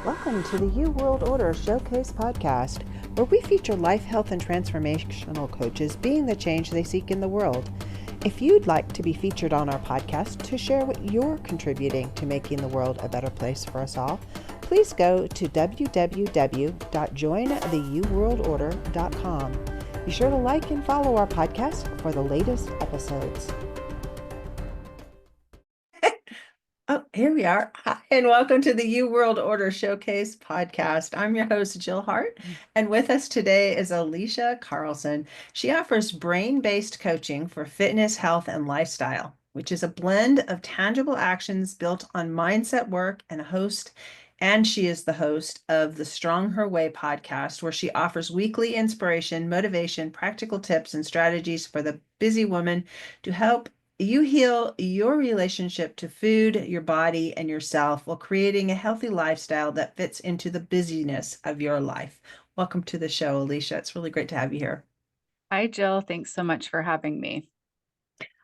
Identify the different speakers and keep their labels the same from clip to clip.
Speaker 1: Welcome to the You World Order Showcase podcast, where we feature life, health, and transformational coaches being the change they seek in the world. If you'd like to be featured on our podcast to share what you're contributing to making the world a better place for us all, please go to www.jointheyouworldorder.com. Be sure to like and follow our podcast for the latest episodes. Oh, here we are. Hi, and welcome to the You World Order Showcase podcast. I'm your host, Jill Hart, and with us today is Alisha Carlson. She offers brain-based coaching for fitness, health, and lifestyle, which is a blend of tangible actions built on mindset work and she is the host of the Strong Her Way podcast, where she offers weekly inspiration, motivation, practical tips, and strategies for the busy woman to help you heal your relationship to food, your body, and yourself while creating a healthy lifestyle that fits into the busyness of your life. Welcome to the show, Alisha. It's really great to have you here.
Speaker 2: Hi, Jill. Thanks so much for having me.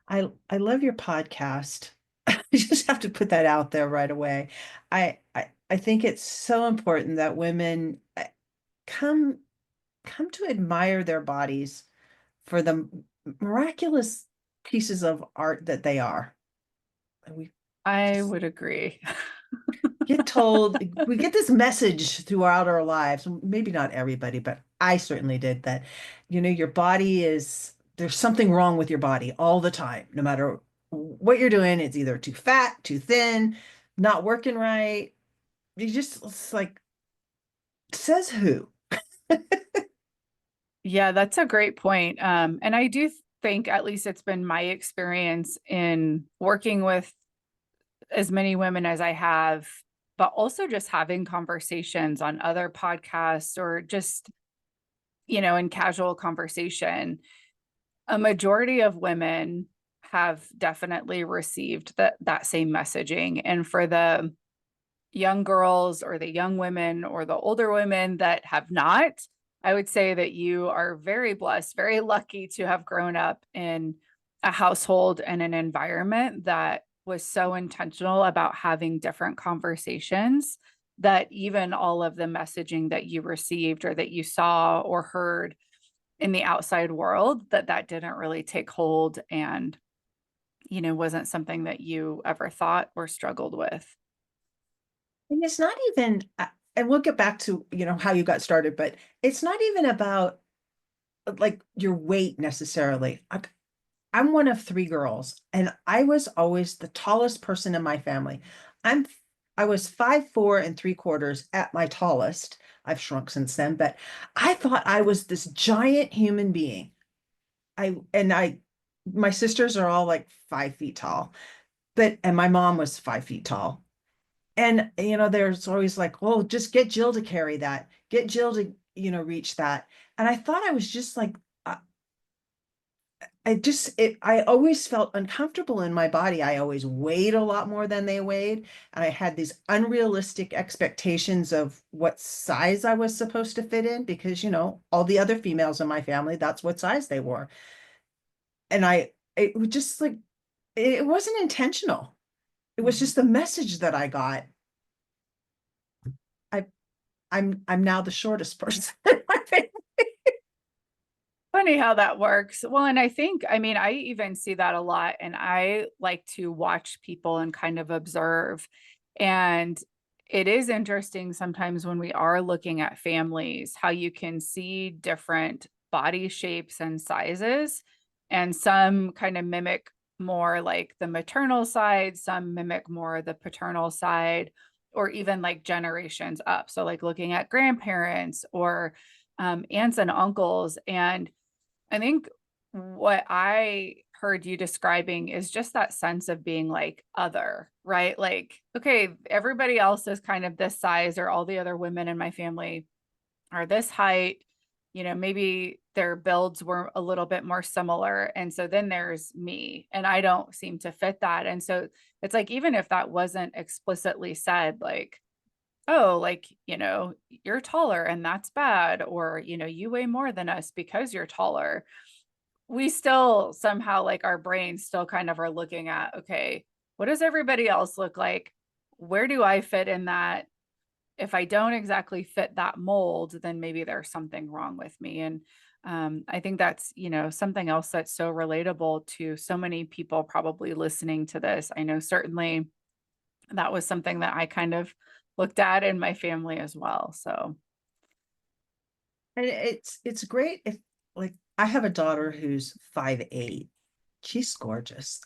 Speaker 1: I love your podcast. I just have to put that out there right away. I think it's so important that women come to admire their bodies for the miraculous pieces of art that they are.
Speaker 2: I would agree.
Speaker 1: Get told, we get this message throughout our lives, maybe not everybody, but I certainly did, that your body there's something wrong with your body all the time. No matter what you're doing, it's either too fat, too thin, not working right. It's like, says who?
Speaker 2: Yeah, that's a great point. And I do think, at least it's been my experience in working with as many women as I have, but also just having conversations on other podcasts or just, in casual conversation. A majority of women have definitely received that same messaging. And for the young girls or the young women or the older women that have not, I would say that you are very blessed, very lucky to have grown up in a household and an environment that was so intentional about having different conversations, that even all of the messaging that you received or that you saw or heard in the outside world, that didn't really take hold and, wasn't something that you ever thought or struggled with.
Speaker 1: And it's not even, and we'll get back to, how you got started, but it's not even about like your weight necessarily. I'm one of three girls, and I was always the tallest person in my family. I'm I was 5'4 3/4" at my tallest. I've shrunk since then, but I thought I was this giant human being. My sisters are all like 5 feet tall, and my mom was 5 feet tall. And there's always like, well, just get Jill to carry that, get Jill to, reach that. And I thought I was just like, I always felt uncomfortable in my body. I always weighed a lot more than they weighed. And I had these unrealistic expectations of what size I was supposed to fit in because, all the other females in my family, that's what size they wore. And it was just like, it wasn't intentional. It was just the message that I got. I, I'm now the shortest person in my family.
Speaker 2: Funny how that works. Well, and I even see that a lot, and I like to watch people and kind of observe. And it is interesting sometimes when we are looking at families, how you can see different body shapes and sizes, and some kind of mimic more like the maternal side, some mimic more the paternal side, or even like generations up. So, like looking at grandparents or aunts and uncles. And I think what I heard you describing is just that sense of being like other, right? Like, okay, everybody else is kind of this size, or all the other women in my family are this height. Maybe their builds were a little bit more similar. And so then there's me, and I don't seem to fit that. And so it's like, even if that wasn't explicitly said, like, oh, like, you're taller and that's bad, or, you weigh more than us because you're taller. We still somehow, like, our brains still kind of are looking at, okay, what does everybody else look like? Where do I fit in that? if I don't exactly fit that mold, then maybe there's something wrong with me. And I think that's, something else that's so relatable to so many people probably listening to this. I know certainly that was something that I kind of looked at in my family as well. So,
Speaker 1: And it's great if, like, I have a daughter who's 5'8". She's gorgeous.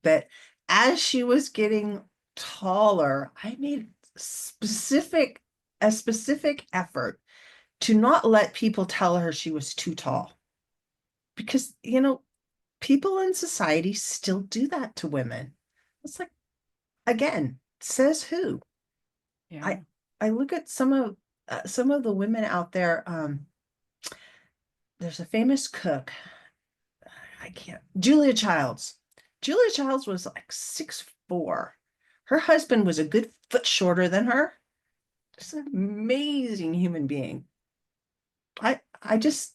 Speaker 1: But as she was getting taller, I made a specific effort to not let people tell her she was too tall. Because, people in society still do that to women. It's like, again, says who?
Speaker 2: yeah.
Speaker 1: I look at some of the women out there. There's a famous cook. I can't. Julia Childs was like 6'4". Her husband was a good foot shorter than her. Just an amazing human being. I just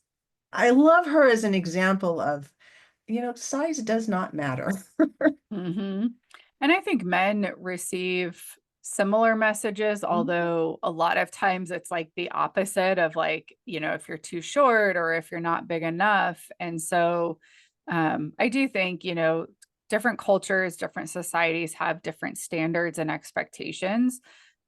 Speaker 1: I love her as an example of, size does not matter.
Speaker 2: Hmm. And I think men receive similar messages, although a lot of times it's like the opposite of like, if you're too short or if you're not big enough. And so I do think, different cultures, different societies have different standards and expectations.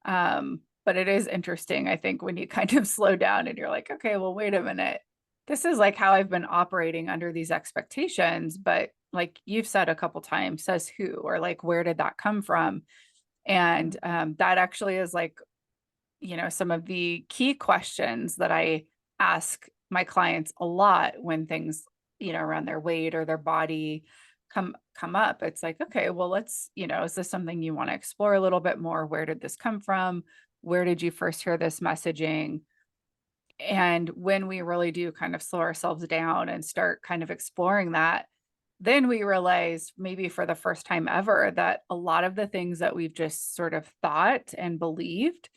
Speaker 2: But it is interesting, I think, when you kind of slow down and you're like, okay, well, wait a minute. This is like how I've been operating under these expectations, but like you've said a couple times, says who, or like where did that come from? And that actually is like, some of the key questions that I ask my clients a lot when things, around their weight or their body come up. It's like, okay, well, let's, is this something you want to explore a little bit more? Where did this come from? Where did you first hear this messaging? And when we really do kind of slow ourselves down and start kind of exploring that, then we realize maybe for the first time ever that a lot of the things that we've just sort of thought and believed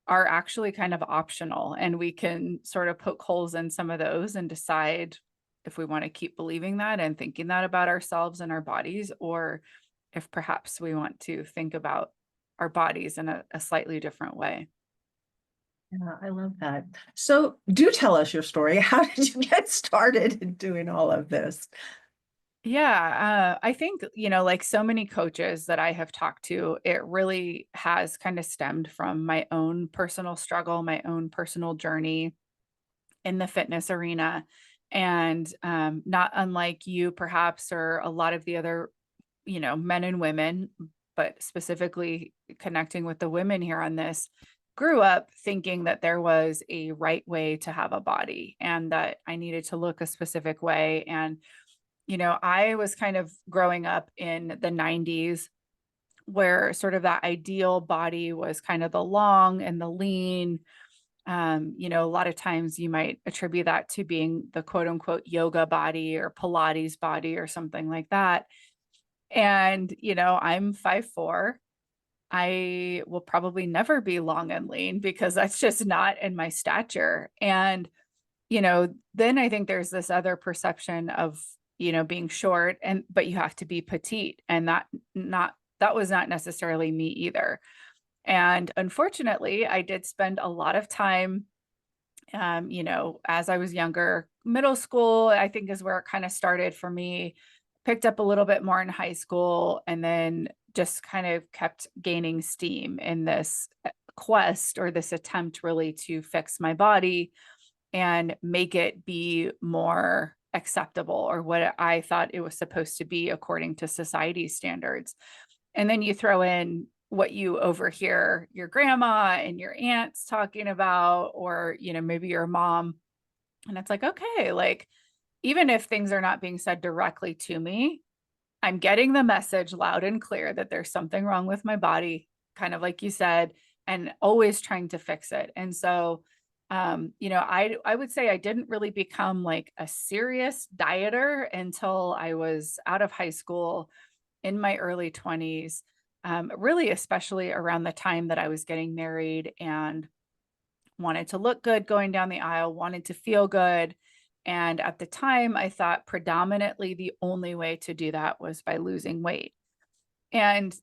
Speaker 2: are actually kind of optional. And we can sort of poke holes in some of those and decide if we want to keep believing that and thinking that about ourselves and our bodies, or if perhaps we want to think about our bodies in a slightly different way.
Speaker 1: Yeah, I love that. So do tell us your story. How did you get started in doing all of this?
Speaker 2: Yeah, I think, like so many coaches that I have talked to, it really has kind of stemmed from my own personal struggle, my own personal journey in the fitness arena. And not unlike you, perhaps, or a lot of the other, men and women, but specifically connecting with the women here on this, grew up thinking that there was a right way to have a body and that I needed to look a specific way. And I was kind of growing up in the 90s where sort of that ideal body was kind of the long and the lean. A lot of times you might attribute that to being the quote unquote yoga body or Pilates body or something like that. And, I'm 5'4". I will probably never be long and lean because that's just not in my stature. And then I think there's this other perception of, being short but you have to be petite. And that was not necessarily me either. And unfortunately, I did spend a lot of time, as I was younger, middle school, I think is where it kind of started for me, picked up a little bit more in high school, and then just kind of kept gaining steam in this quest or this attempt really to fix my body and make it be more acceptable or what I thought it was supposed to be according to society's standards. And then you throw in what you overhear your grandma and your aunts talking about, or, maybe your mom. And it's like, okay, like, even if things are not being said directly to me, I'm getting the message loud and clear that there's something wrong with my body, kind of like you said, and always trying to fix it. And so, I would say I didn't really become like a serious dieter until I was out of high school in my early 20s, really, especially around the time that I was getting married and wanted to look good going down the aisle, wanted to feel good. And at the time, I thought predominantly the only way to do that was by losing weight. And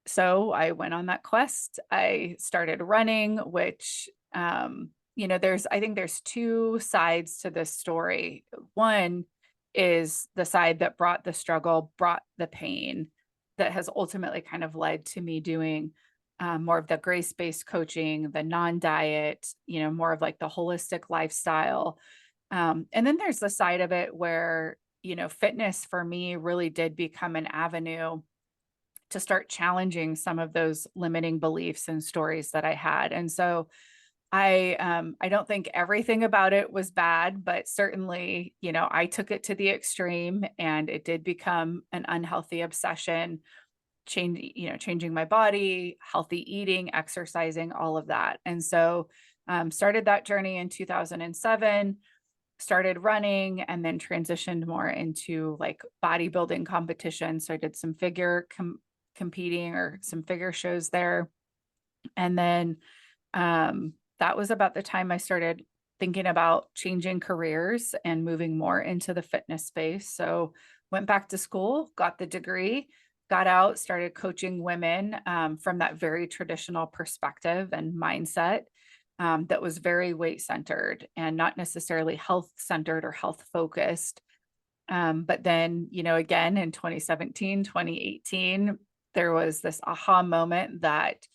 Speaker 2: So I went on that quest. I started running, which, I think there's two sides to this story. One is the side that brought the struggle, brought the pain, that has ultimately kind of led to me doing more of the grace-based coaching, the non-diet, more of like the holistic lifestyle. And then there's the side of it where, fitness for me really did become an avenue to start challenging some of those limiting beliefs and stories that I had. And so I don't think everything about it was bad, but certainly, I took it to the extreme and it did become an unhealthy obsession, changing my body, healthy eating, exercising, all of that. And so started that journey in 2007, started running, and then transitioned more into like bodybuilding competition. So I did some competing or some figure shows there. And then that was about the time I started thinking about changing careers and moving more into the fitness space. So went back to school, got the degree, got out, started coaching women from that very traditional perspective and mindset that was very weight centered and not necessarily health centered or health focused. But then, again in 2017, 2018, there was this aha moment that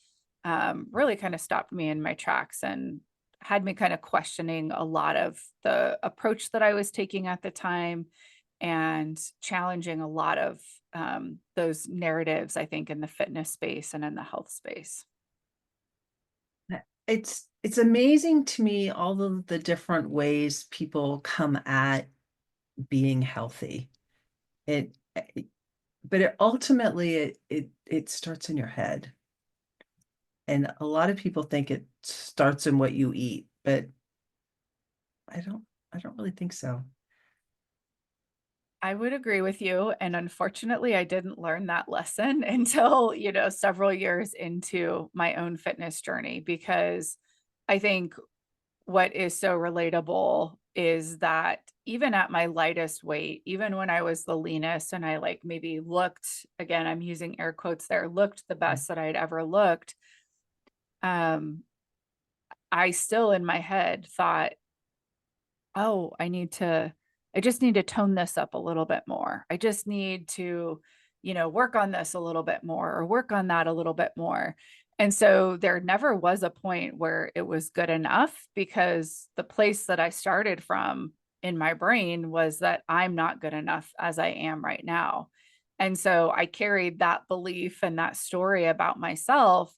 Speaker 2: really kind of stopped me in my tracks and had me kind of questioning a lot of the approach that I was taking at the time and challenging a lot of those narratives, I think, in the fitness space and in the health space.
Speaker 1: It's amazing to me all of the different ways people come at being healthy. It, but ultimately it starts in your head. And a lot of people think it starts in what you eat, but I don't I don't really think so.
Speaker 2: I would agree with you. And unfortunately, I didn't learn that lesson until, several years into my own fitness journey, because I think what is so relatable is that even at my lightest weight, even when I was the leanest and I like maybe looked, again, I'm using air quotes there, looked the best that I'd ever looked, um, I still in my head thought, oh, I just need to tone this up a little bit more. I just need to, work on this a little bit more or work on that a little bit more. And so there never was a point where it was good enough, because the place that I started from in my brain was that I'm not good enough as I am right now. And so I carried that belief and that story about myself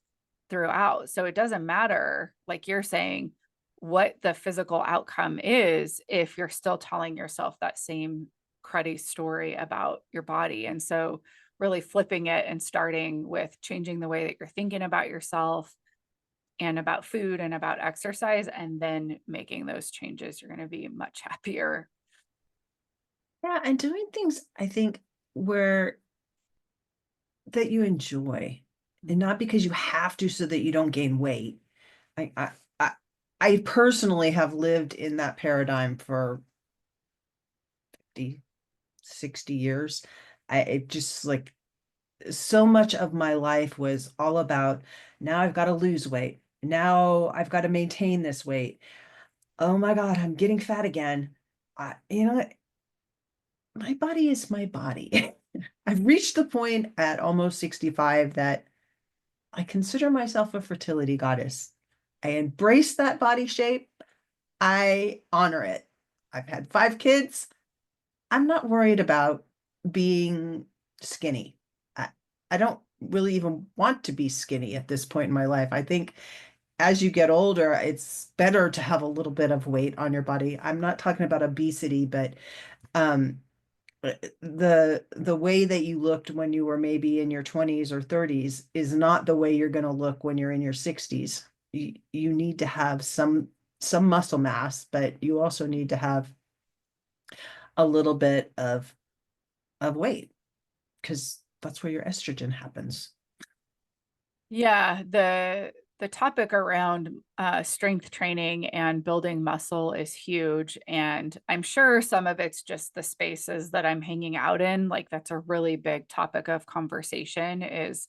Speaker 2: throughout. So it doesn't matter, like you're saying, what the physical outcome is if you're still telling yourself that same cruddy story about your body. And so really flipping it and starting with changing the way that you're thinking about yourself and about food and about exercise, and then making those changes, you're going to be much happier.
Speaker 1: Yeah, and doing things I think where that you enjoy and not because you have to so that you don't gain weight. I I I, I personally have lived in that paradigm for 50, 60 years. It just like so much of my life was all about now I've got to lose weight. Now I've got to maintain this weight. Oh my God, I'm getting fat again. My body is my body. I've reached the point at almost 65 that I consider myself a fertility goddess. I embrace that body shape. I honor it. I've had 5 kids. I'm not worried about being skinny. I, I don't really even want to be skinny at this point in my life. I think as you get older, it's better to have a little bit of weight on your body. I'm not talking about obesity, but um, the way that you looked when you were maybe in your 20s or 30s is not the way you're going to look when you're in your 60s. You need to have some muscle mass, but you also need to have a little bit of weight because that's where your estrogen happens.
Speaker 2: Yeah, the topic around strength training and building muscle is huge, and I'm sure some of it's just the spaces that I'm hanging out in. Like that's a really big topic of conversation is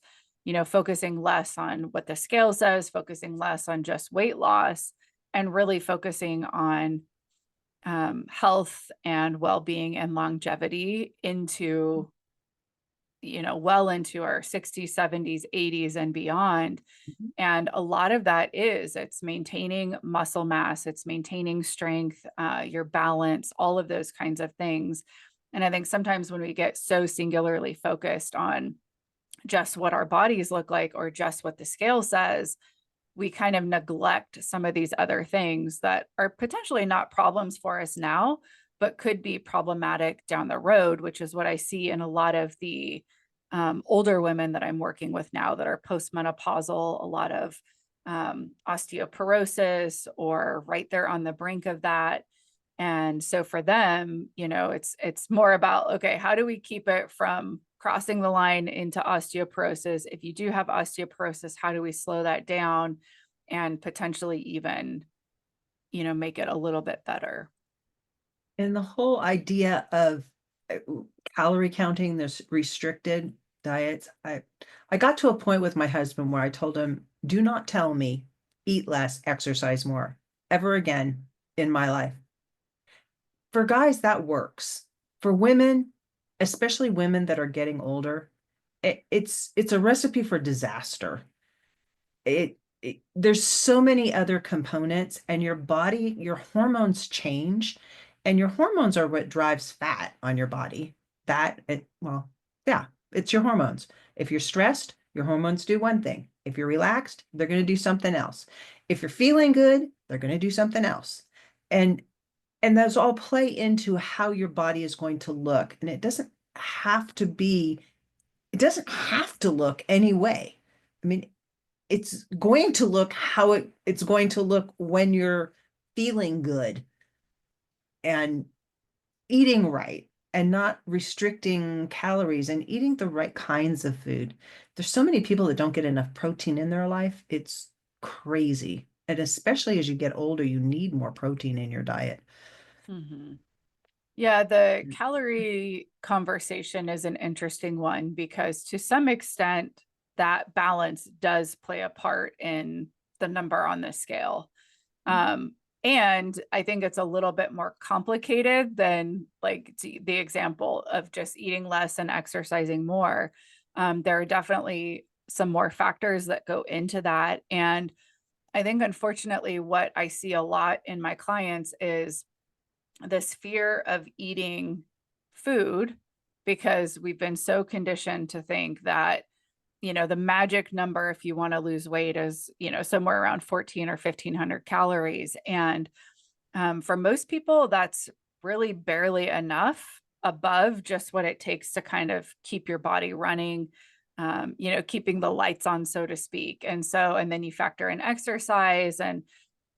Speaker 2: focusing less on what the scale says, focusing less on just weight loss, and really focusing on health and well-being and longevity into, well into our 60s, 70s, 80s, and beyond.
Speaker 1: Mhm.
Speaker 2: And a lot of that it's maintaining muscle mass, it's maintaining strength, your balance, all of those kinds of things. And I think sometimes when we get so singularly focused on just what our bodies look like or just what the scale says, we kind of neglect some of these other things that are potentially not problems for us now, but could be problematic down the road, which is what I see in a lot of the older women that I'm working with now that are postmenopausal, a lot of osteoporosis or right there on the brink of that. And so for them, it's more about, okay, how do we keep it from crossing the line into osteoporosis? If you do have osteoporosis, how do we slow that down and potentially even, make it a little bit better?
Speaker 1: And the whole idea of uh, calorie counting, this restricted diets, I got to a point with my husband where I told him, do not tell me eat less, exercise more ever again in my life. For guys, that works. For women, especially women that are getting older, it's a recipe for disaster. There's so many other components, and your body, your hormones change, and your hormones are what drives fat on your body. Well, yeah, it's your hormones. If you're stressed, your hormones do one thing. If you're relaxed, they're going to do something else. If you're feeling good, they're going to do something else. And and those all play into how your body is going to look. And it doesn't have to look any way. I mean, it's going to look how it's going to look when you're feeling good and eating right and not restricting calories and eating the right kinds of food. There's so many people that don't get enough protein in their life. It's crazy. And especially as you get older, you need more protein in your diet.
Speaker 2: Mhm. Yeah, the calorie conversation is an interesting one because to some extent, that balance does play a part in the number on the scale. Um, and I think it's a little bit more complicated than like the example of just eating less and exercising more. There are definitely some more factors that go into that. And I think, unfortunately, what I see a lot in my clients is this fear of eating food because we've been so conditioned to think that the magic number if you want to lose weight is somewhere around 14 or 1500 calories. And for most people that's really barely enough above just what it takes to kind of keep your body running, keeping the lights on, so to speak. And then you factor in exercise, and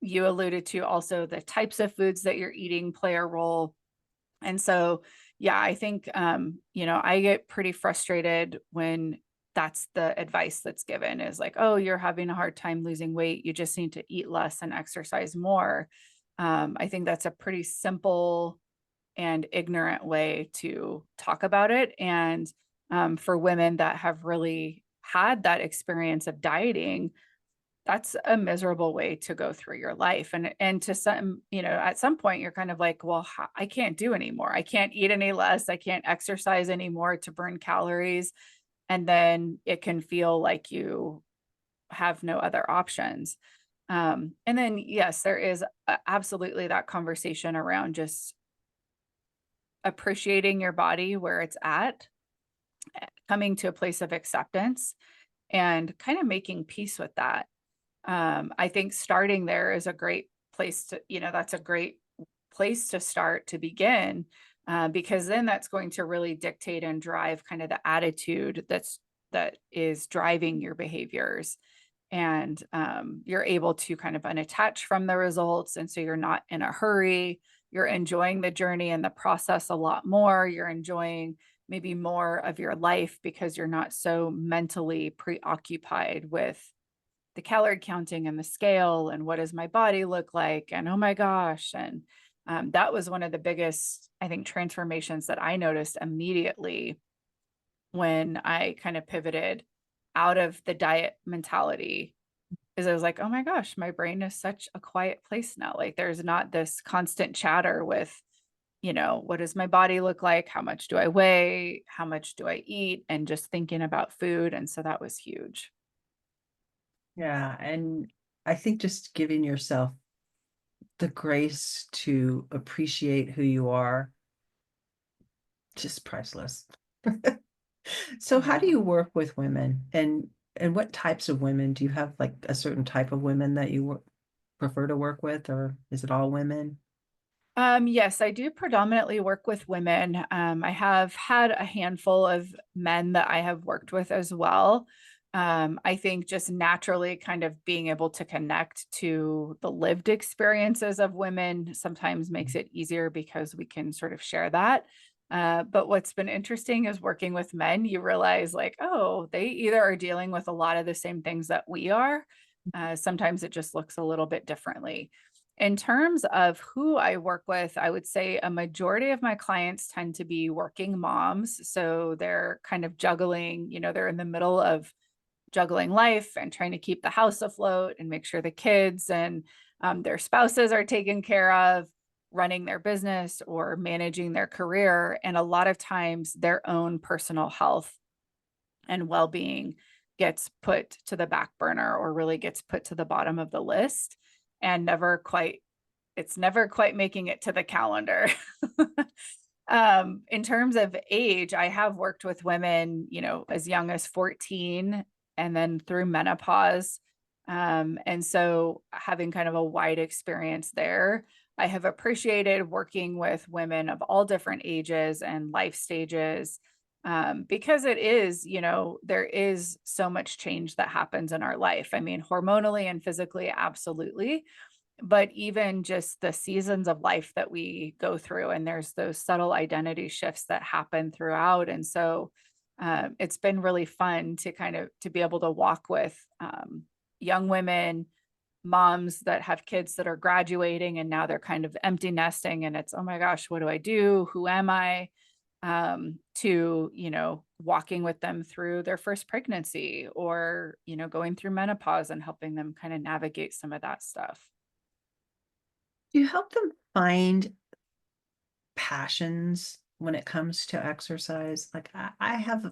Speaker 2: you alluded to also the types of foods that you're eating play a role. And so, yeah, I think, I get pretty frustrated when that's the advice that's given is like, oh, you're having a hard time losing weight. You just need to eat less and exercise more. I think that's a pretty simple and ignorant way to talk about it. And for women that have really had that experience of dieting, that's a miserable way to go through your life. And to some, at some point you're kind of like, well, I can't do anymore. I can't eat any less. I can't exercise anymore to burn calories. And then it can feel like you have no other options. And then, yes, there is absolutely that conversation around just appreciating your body where it's at, coming to a place of acceptance and kind of making peace with that. I think starting there is a great place to, that's a great place to start to begin, because then that's going to really dictate and drive kind of the attitude that is driving your behaviors. And you're able to kind of unattach from the results. And so you're not in a hurry. You're enjoying the journey and the process a lot more. You're enjoying maybe more of your life because you're not so mentally preoccupied with the calorie counting and the scale and what does my body look like and oh my gosh. And that was one of the biggest, I think, transformations that I noticed immediately when I kind of pivoted out of the diet mentality is I was like, oh my gosh, my brain is such a quiet place now. Like there's not this constant chatter with, what does my body look like? How much do I weigh? How much do I eat? And just thinking about food. And so that was huge.
Speaker 1: Yeah. And I think just giving yourself the grace to appreciate who you are, just priceless. So how do
Speaker 2: Yeah.
Speaker 1: you work with women and what types of women? Do you have like a certain type of women that you prefer to work with, or is it all women?
Speaker 2: Yes, I do predominantly work with women. I have had a handful of men that I have worked with as well. I think just naturally kind of being able to connect to the lived experiences of women sometimes makes it easier because we can sort of share that. But what's been interesting is working with men, you realize like, oh, they either are dealing with a lot of the same things that we are. Sometimes it just looks a little bit differently. In terms of who I work with, I would say a majority of my clients tend to be working moms. So they're kind of juggling, they're in the middle of juggling life and trying to keep the house afloat and make sure the kids and their spouses are taken care of, running their business or managing their career. And a lot of times their own personal health and well being gets put to the back burner or really gets put to the bottom of the list and it's never quite making it to the calendar. In terms of age, I have worked with women, as young as 14 and then through menopause. And so having kind of a wide experience there, I have appreciated working with women of all different ages and life stages. Because it is, there is so much change that happens in our life. I mean, hormonally and physically, absolutely, but even just the seasons of life that we go through, and there's those subtle identity shifts that happen throughout. And so it's been really fun to kind of to be able to walk with young women, moms that have kids that are graduating and now they're kind of empty nesting, and it's, oh my gosh, what do I do, who am I, to walking with them through their first pregnancy or going through menopause and helping them kind of navigate some of that stuff.
Speaker 1: Do you help them find passions when it comes to exercise? Like I have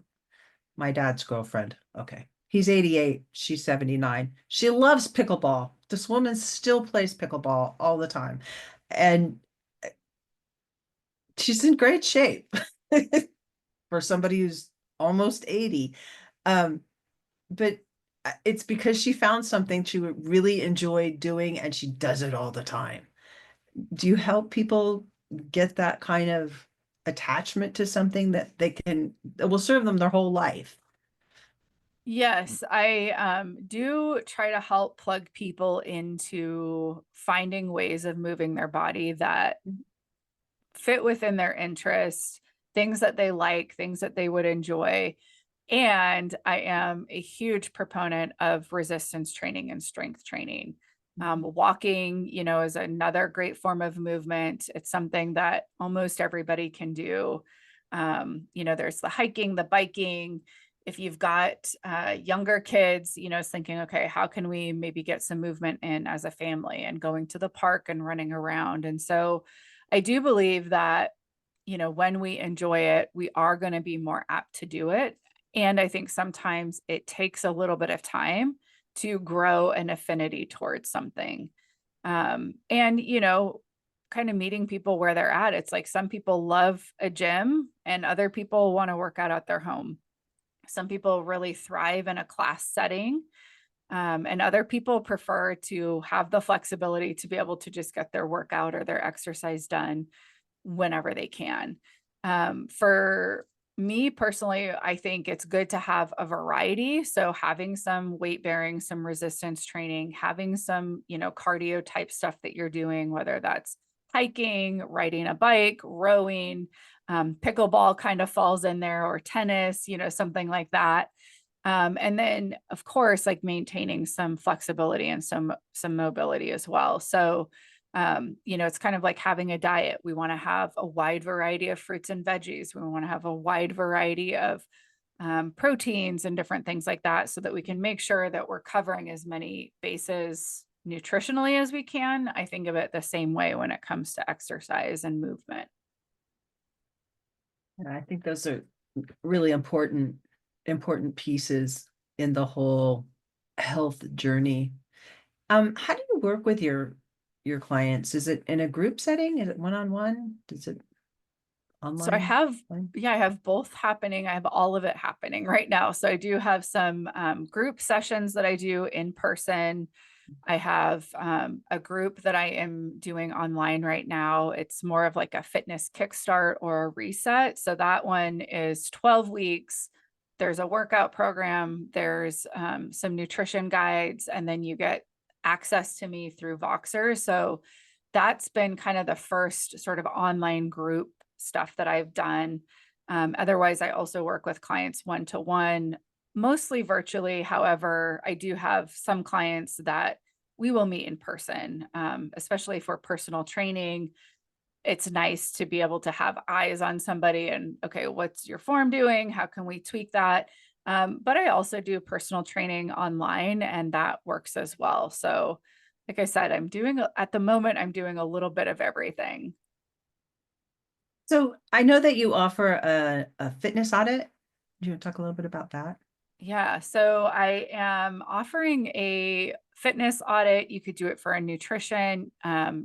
Speaker 1: my dad's girlfriend. Okay. He's 88. She's 79. She loves pickleball. This woman still plays pickleball all the time. And she's in great shape for somebody who's almost 80. Um, but it's because she found something she would really enjoy doing and she does it all the time. Do you help people get that kind of attachment to something that that will serve them their whole life?
Speaker 2: Yes, I do try to help plug people into finding ways of moving their body that fit within their interests, things that they like, things that they would enjoy. And I am a huge proponent of resistance training and strength training. Walking, is another great form of movement. It's something that almost everybody can do. There's the hiking, the biking. If you've got younger kids, it's thinking, okay, how can we maybe get some movement in as a family and going to the park and running around? And so I do believe that, when we enjoy it, we are going to be more apt to do it. And I think sometimes it takes a little bit of time to grow an affinity towards something. And, kind of meeting people where they're at. It's like some people love a gym and other people want to work out at their home. Some people really thrive in a class setting. And other people prefer to have the flexibility to be able to just get their workout or their exercise done whenever they can. For me personally, I think it's good to have a variety. So having some weight bearing, some resistance training, having some, cardio type stuff that you're doing, whether that's hiking, riding a bike, rowing, pickleball kind of falls in there, or tennis, something like that. And then of course, like maintaining some flexibility and some mobility as well. So it's kind of like having a diet. We want to have a wide variety of fruits and veggies. We want to have a wide variety of proteins and different things like that so that we can make sure that we're covering as many bases nutritionally as we can. I think of it the same way when it comes to exercise and movement.
Speaker 1: And I think those are really important pieces in the whole health journey. How do you work with your clients? Is it in a group setting? Is it one-on-one? Is it
Speaker 2: So I
Speaker 1: online?
Speaker 2: have,
Speaker 1: Fine.
Speaker 2: yeah, I have both happening. I have all of it happening right now. So I do have some group sessions that I do in person. I have a group that I am doing online right now. It's more of like a fitness kickstart or a reset. So that one is 12 weeks. There's a workout program, there's some nutrition guides, and then you get access to me through Voxer. So that's been kind of the first sort of online group stuff that I've done. Otherwise, I also work with clients one-to-one, mostly virtually. However, I do have some clients that we will meet in person, especially for personal training. It's nice to be able to have eyes on somebody and, okay, what's your form doing? How can we tweak that? But I also do personal training online, and that works as well. So, like I said, at the moment, I'm doing a little bit of everything.
Speaker 1: So I know that you offer a fitness audit. Do you want to talk a little bit about that?
Speaker 2: Yeah, so I am offering a fitness audit. You could do it for a nutrition,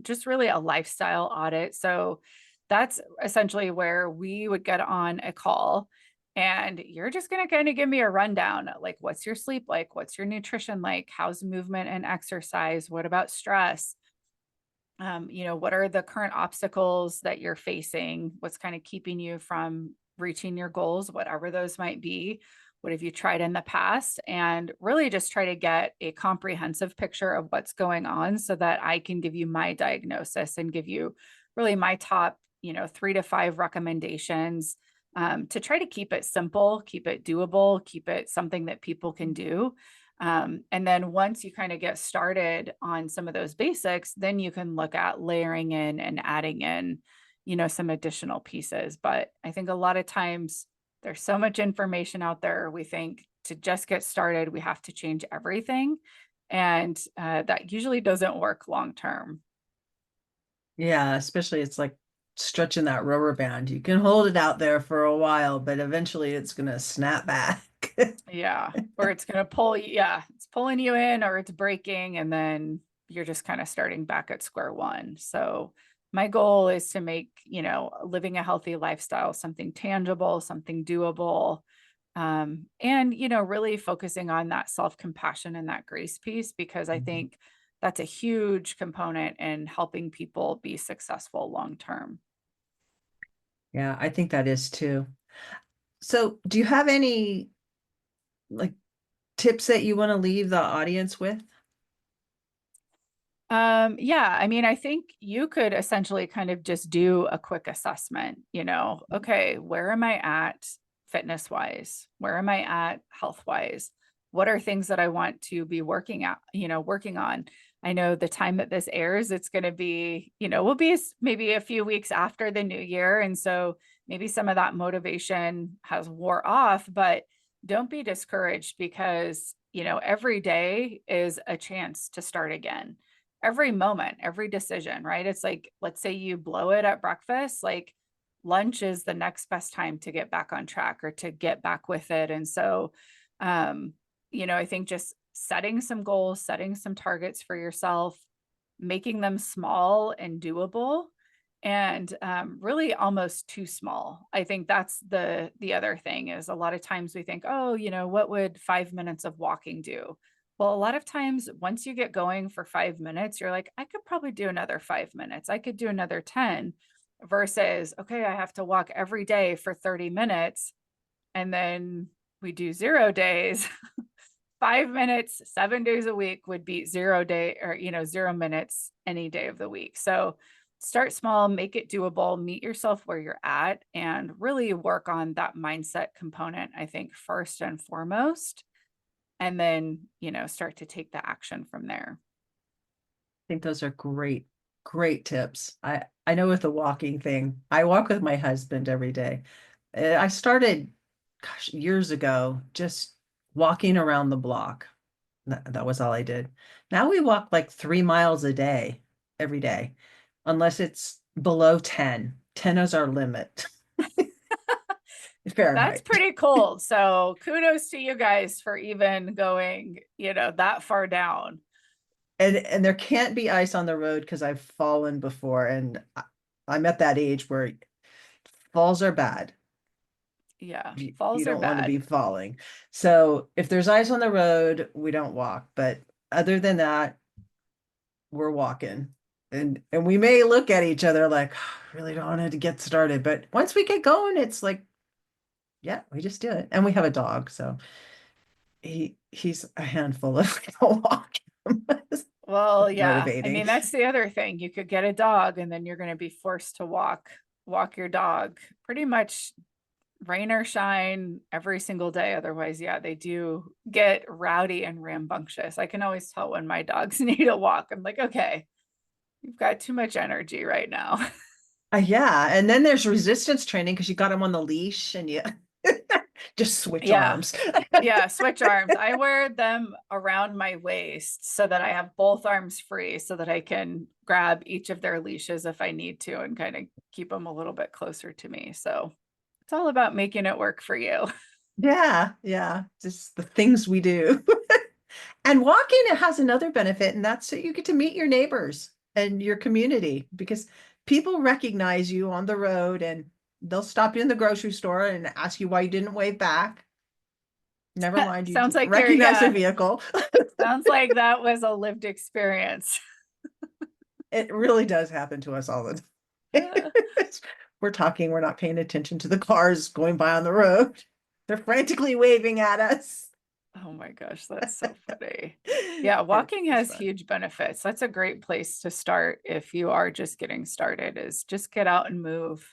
Speaker 2: just really a lifestyle audit. So that's essentially where we would get on a call and you're just going to kind of give me a rundown, like what's your sleep like? What's your nutrition like? How's movement and exercise? What about stress? What are the current obstacles that you're facing? What's kind of keeping you from reaching your goals, whatever those might be? What have you tried in the past? And really just try to get a comprehensive picture of what's going on so that I can give you my diagnosis and give you really my top, 3 to 5 recommendations, to try to keep it simple, keep it doable, keep it something that people can do. And then once you kind of get started on some of those basics, then you can look at layering in and adding in, some additional pieces. But I think a lot of times there's so much information out there. We think to just get started, we have to change everything. And that usually doesn't work long term.
Speaker 1: Yeah, especially it's like stretching that rubber band. You can hold it out there for a while, but eventually it's gonna snap back.
Speaker 2: Yeah. Or it's going to pull you. Yeah. It's pulling you in or it's breaking. And then you're just kind of starting back at square one. So my goal is to make, living a healthy lifestyle something tangible, something doable. And, really focusing on that self-compassion and that grace piece, because I
Speaker 1: Mhm.
Speaker 2: think that's a huge component in helping people be successful long term.
Speaker 1: Yeah, I think that is too. So, do you have any like tips that you want to leave the audience with?
Speaker 2: Yeah, I mean, I think you could essentially kind of just do a quick assessment, okay, where am I at fitness wise? Where am I at health wise? What are things that I want to be working on? I know the time that this airs, it's going to be, will be maybe a few weeks after the new year. And so maybe some of that motivation has wore off, but don't be discouraged because, every day is a chance to start again, every moment, every decision, right? It's like, let's say you blow it at breakfast, like lunch is the next best time to get back on track or to get back with it. And so, um, I think just setting some goals, setting some targets for yourself, making them small and doable, and really almost too small. I think that's the other thing is a lot of times we think, oh, what would 5 minutes of walking do? Well, a lot of times once you get going for 5 minutes, you're like, I could probably do another 5 minutes. I could do another 10 versus, okay, I have to walk every day for 30 minutes. And then we do 0 days. 5 minutes, 7 days a week would beat 0 day or, 0 minutes any day of the week. So start small, make it doable, meet yourself where you're at, and really work on that mindset component, I think, first and foremost. And then, start to take the action from there.
Speaker 1: I think those are great tips. I know with the walking thing, I walk with my husband every day. I started gosh, years ago, just walking around the block. That was all I did. Now we walk like 3 miles a day, every day, unless it's below 10. 10 is our limit.
Speaker 2: That's
Speaker 1: Fahrenheit.
Speaker 2: pretty cold. So kudos to you guys for even going, that far down.
Speaker 1: And there can't be ice on the road because I've fallen before, and I'm at that age where falls are bad.
Speaker 2: Yeah,
Speaker 1: You
Speaker 2: falls are
Speaker 1: don't want to
Speaker 2: bad.
Speaker 1: be falling. So if there's ice on the road, we don't walk. But other than that, we're walking. And we may look at each other like, really don't want to get started. But once we get going, it's like, yeah, we just do it. And we have a dog, so he's a handful if we don't walk him.
Speaker 2: Well,
Speaker 1: It's
Speaker 2: yeah. I
Speaker 1: motivating.
Speaker 2: mean, that's the other thing. You could get a dog and then you're going to be forced to walk your dog pretty much rain or shine every single day. Otherwise, yeah, they do get rowdy and rambunctious. I can always tell when my dogs need a walk. I'm like, okay, you've got too much energy right now.
Speaker 1: Yeah, and then there's resistance training because you got him on the leash and you just switch
Speaker 2: Yeah.
Speaker 1: arms.
Speaker 2: Yeah, switch arms. I wear them around my waist so that I have both arms free so that I can grab each of their leashes if I need to and kind of keep them a little bit closer to me. So it's all about making it work for you.
Speaker 1: Yeah, yeah, just the things we do. And walking, it has another benefit, and that's that you get to meet your neighbors and your community because people recognize you on the road and they'll stop you in the grocery store and ask you why you didn't wave back. Never mind, you
Speaker 2: Sounds like you're,
Speaker 1: recognize their
Speaker 2: yeah,
Speaker 1: vehicle.
Speaker 2: sounds like that was a lived experience.
Speaker 1: It really does happen to us all the time. We're talking, we're not paying attention to the cars going by on the road. They're frantically waving at us.
Speaker 2: Oh my gosh, that's so funny. Yeah, walking
Speaker 1: It's
Speaker 2: has
Speaker 1: fun.
Speaker 2: huge benefits. That's a great place to start if you are just getting started, is just get out and move.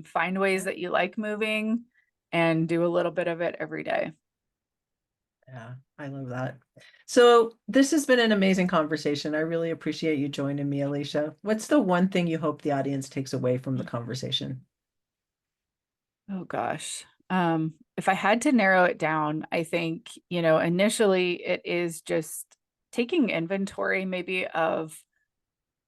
Speaker 2: Find ways
Speaker 1: Yeah.
Speaker 2: that you like moving and do a little bit of it every day.
Speaker 1: Yeah, I love that. So this has been an amazing conversation. I really appreciate you joining me, Alicia. What's the one thing you hope the audience takes away from the conversation?
Speaker 2: Oh gosh. If I had to narrow it down, I think, initially it is just taking inventory maybe of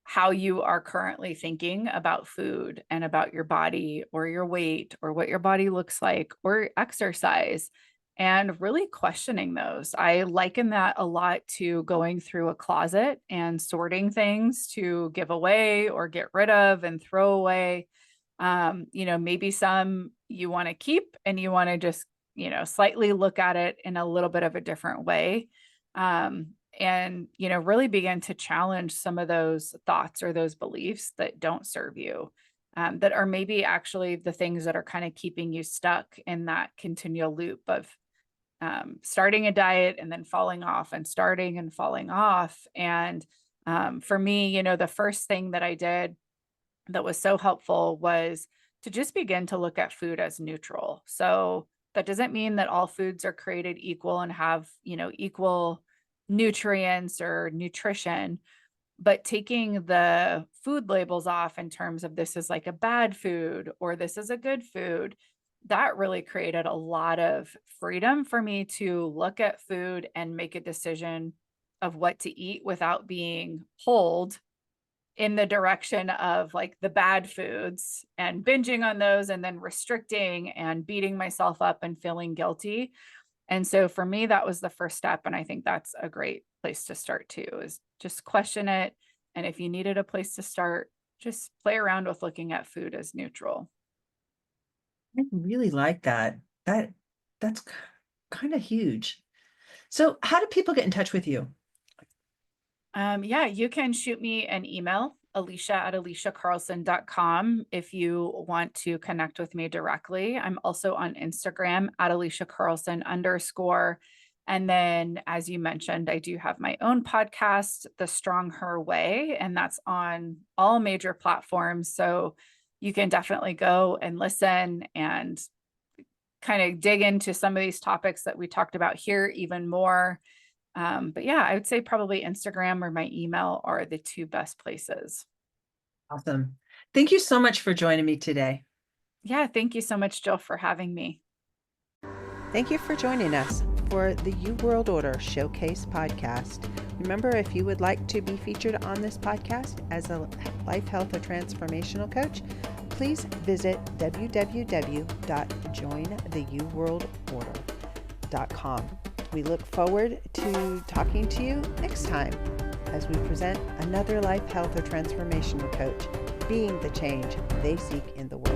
Speaker 2: how you are currently thinking about food and about your body or your weight or what your body looks like or exercise and really questioning those. I liken that a lot to going through a closet and sorting things to give away or get rid of and throw away. Maybe some you want to keep and you want to just, slightly look at it in a little bit of a different way. And really begin to challenge some of those thoughts or those beliefs that don't serve you, that are maybe actually the things that are kind of keeping you stuck in that continual loop of starting a diet and then falling off and starting and falling off. And for me, the first thing that I did that was so helpful was to just begin to look at food as neutral. So that doesn't mean that all foods are created equal and have, equal nutrients or nutrition, but taking the food labels off in terms of this is like a bad food or this is a good food, that really created a lot of freedom for me to look at food and make a decision of what to eat without being pulled in the direction of like the bad foods and binging on those and then restricting and beating myself up and feeling guilty. And so for me, that was the first step. And I think that's a great place to start too, is just question it. And if you needed a place to start, just play around with looking at food as neutral.
Speaker 1: I really like that. That's kind of huge. So how do people get in touch with you?
Speaker 2: Yeah, you can shoot me an email, Alisha@AlishaCarlson.com, if you want to connect with me directly. I'm also on Instagram at @AlishaCarlson_. And then, as you mentioned, I do have my own podcast, The Strong Her Way, and that's on all major platforms. So you can definitely go and listen and kind of dig into some of these topics that we talked about here even more. But yeah, I would say probably Instagram or my email are the two best places.
Speaker 1: Awesome. Thank you so much for joining me today.
Speaker 2: Yeah, thank you so much, Jill, for having me.
Speaker 1: Thank you for joining us for the U World Order Showcase podcast. Remember, if you would like to be featured on this podcast as a life, health, or transformational coach, please visit www.jointheuworldorder.com. We look forward to talking to you next time as we present another life, health, or transformational coach being the change they seek in the world.